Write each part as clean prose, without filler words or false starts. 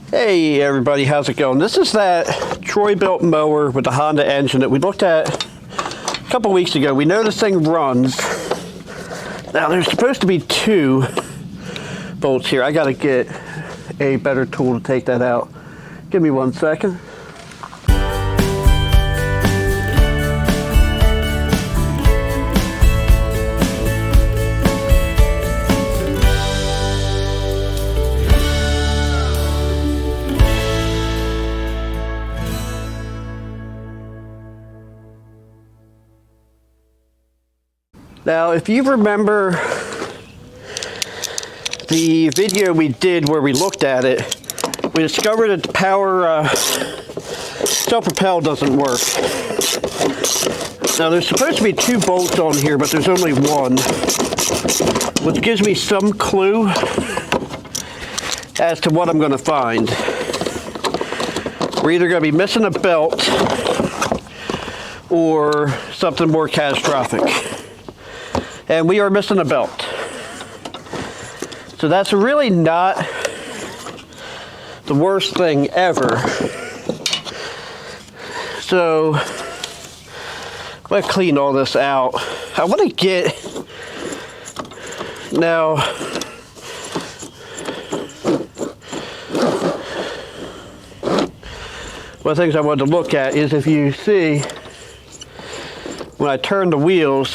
Hey everybody, how's it going? This is that Troy-Bilt mower with the Honda engine that we looked at a couple weeks ago. We know this thing runs. Now there's supposed to be 2 bolts here. I gotta get a better tool to take that out. Give me 1 second. Now, if you remember the video we did where we looked at it, we discovered that the power Propel doesn't work. Now, there's supposed to be 2 bolts on here, but there's only 1, which gives me some clue as to what I'm going to find. We're either going to be missing a belt or something more catastrophic. And we are missing a belt. So that's really not the worst thing ever. So I'm going to clean all this out. I want to get, now, one of the things I wanted to look at is if you see when I turn the wheels,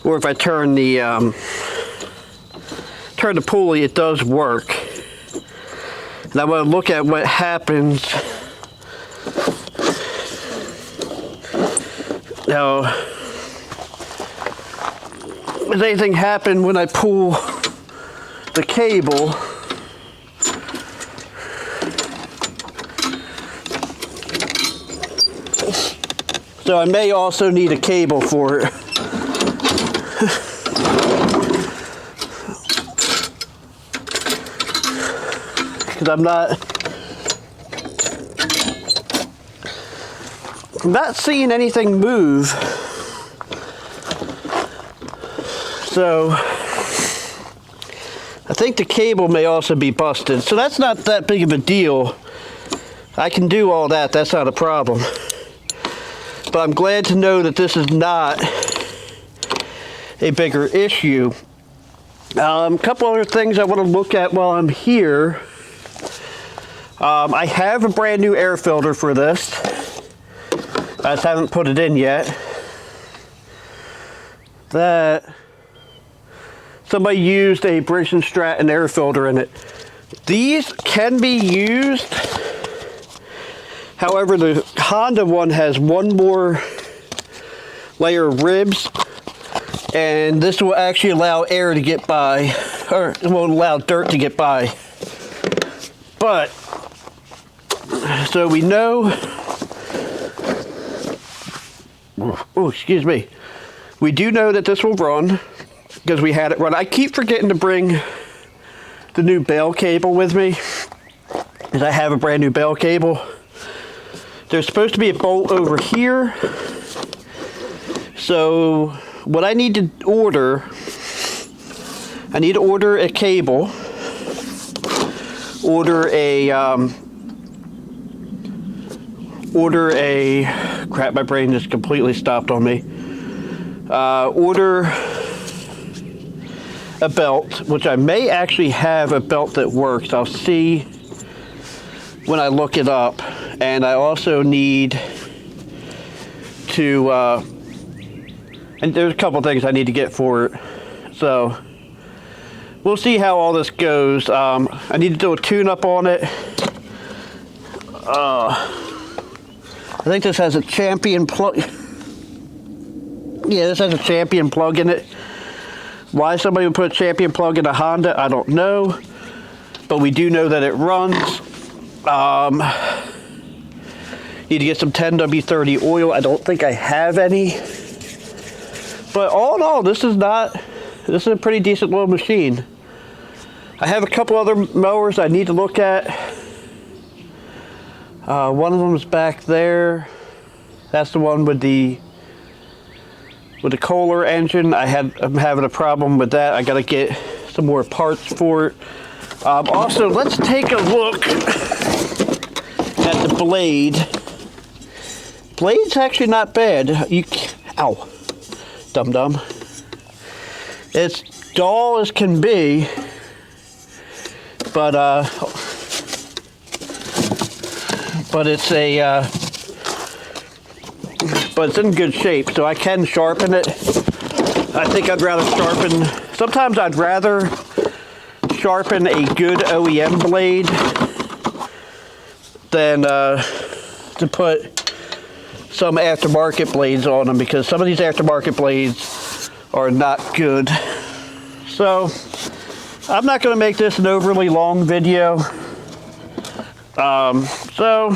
or if I turn the pulley, it does work. And I want to look at what happens. Now, does anything happen when I pull the cable? So I may also need a cable for it. Because I'm not seeing anything move. So I think the cable may also be busted. So that's not that big of a deal. I can do all that. That's not a problem. But I'm glad to know that this is not a bigger issue. A couple other things I want to look at while I'm here. I have a brand new air filter for this. I just haven't put it in yet. That somebody used a Briggs & Stratton air filter in it. These can be used. However, the Honda one has 1 more layer of ribs, and this will actually allow air to get by, or it won't allow dirt to get by. But, so we know, oh, excuse me. We do know that this will run, because we had it run. I keep forgetting to bring the new bell cable with me, because I have a brand new bell cable. There's supposed to be a bolt over here. So what I need to order, I need to order a cable, order a, crap, my brain just completely stopped on me. Order a belt, which I may actually have a belt that works. I'll see when I look it up. And I also need to, and there's a couple things I need to get for it. So we'll see how all this goes. I need to do a tune-up on it. I think this has a Champion plug. Yeah, this has a Champion plug in it. Why somebody would put a Champion plug in a Honda, I don't know. But we do know that it runs. Need to get some 10W30 oil. I don't think I have any. But all in all, this is a pretty decent little machine. I have a couple other mowers I need to look at. One of them is back there. That's the one with the Kohler engine. I'm having a problem with that. I gotta get some more parts for it. Also, let's take a look at the blade. Blade's actually not bad. Ow, dum-dum. It's dull as can be, but it's in good shape, so I can sharpen it. I think I'd rather sharpen. Sometimes I'd rather sharpen a good OEM blade than to put some aftermarket blades on them, because some of these aftermarket blades are not good. So I'm not going to make this an overly long video. So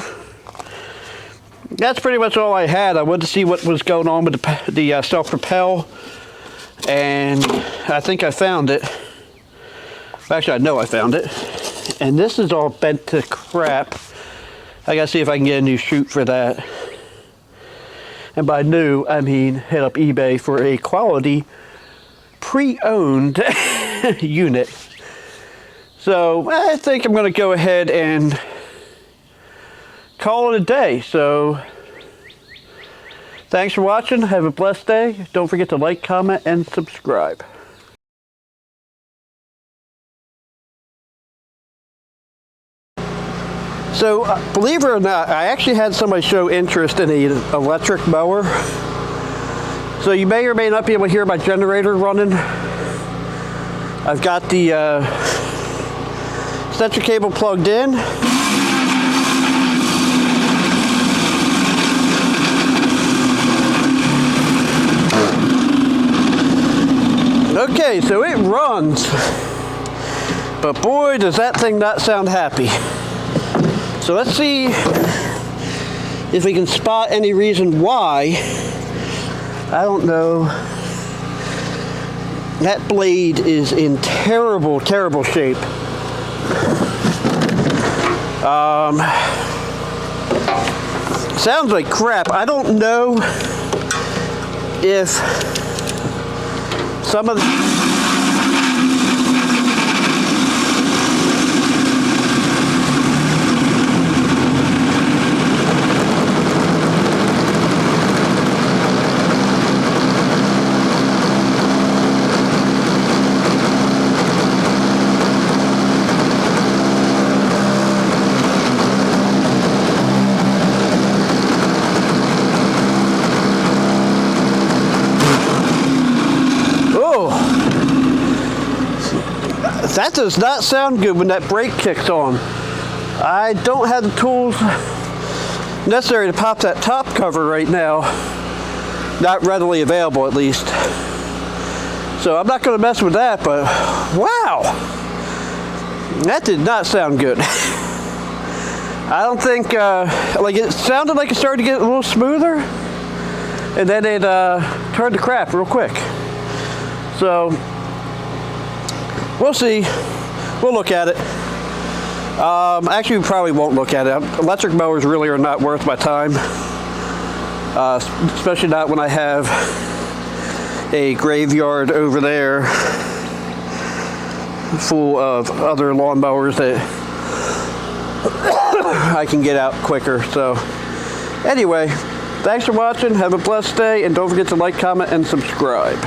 that's pretty much all I had. I wanted to see what was going on with the self-propel, and I think I found it. Actually, I know I found it. And this is all bent to crap. I gotta see if I can get a new chute for that. And by new, I mean hit up eBay for a quality pre-owned unit. So I think I'm gonna go ahead and call it a day. So thanks for watching. Have a blessed day. Don't forget to like, comment, and subscribe. So, believe it or not, I actually had somebody show interest in an electric mower. So you may or may not be able to hear my generator running. I've got the extension cable plugged in. Okay, so it runs. But boy, does that thing not sound happy. So let's see if we can spot any reason why. I don't know. That blade is in terrible, terrible shape. Sounds like crap. I don't know if some of the that does not sound good when that brake kicks on. I don't have the tools necessary to pop that top cover right now. Not readily available, at least. So I'm not going to mess with that, but wow! That did not sound good. I don't think, like it sounded like it started to get a little smoother, and then it turned to crap real quick. So we'll see. We'll look at it. Actually, we probably won't look at it. Electric mowers really are not worth my time. Especially not when I have a graveyard over there full of other lawnmowers that I can get out quicker. So anyway, thanks for watching. Have a blessed day, and don't forget to like, comment, and subscribe.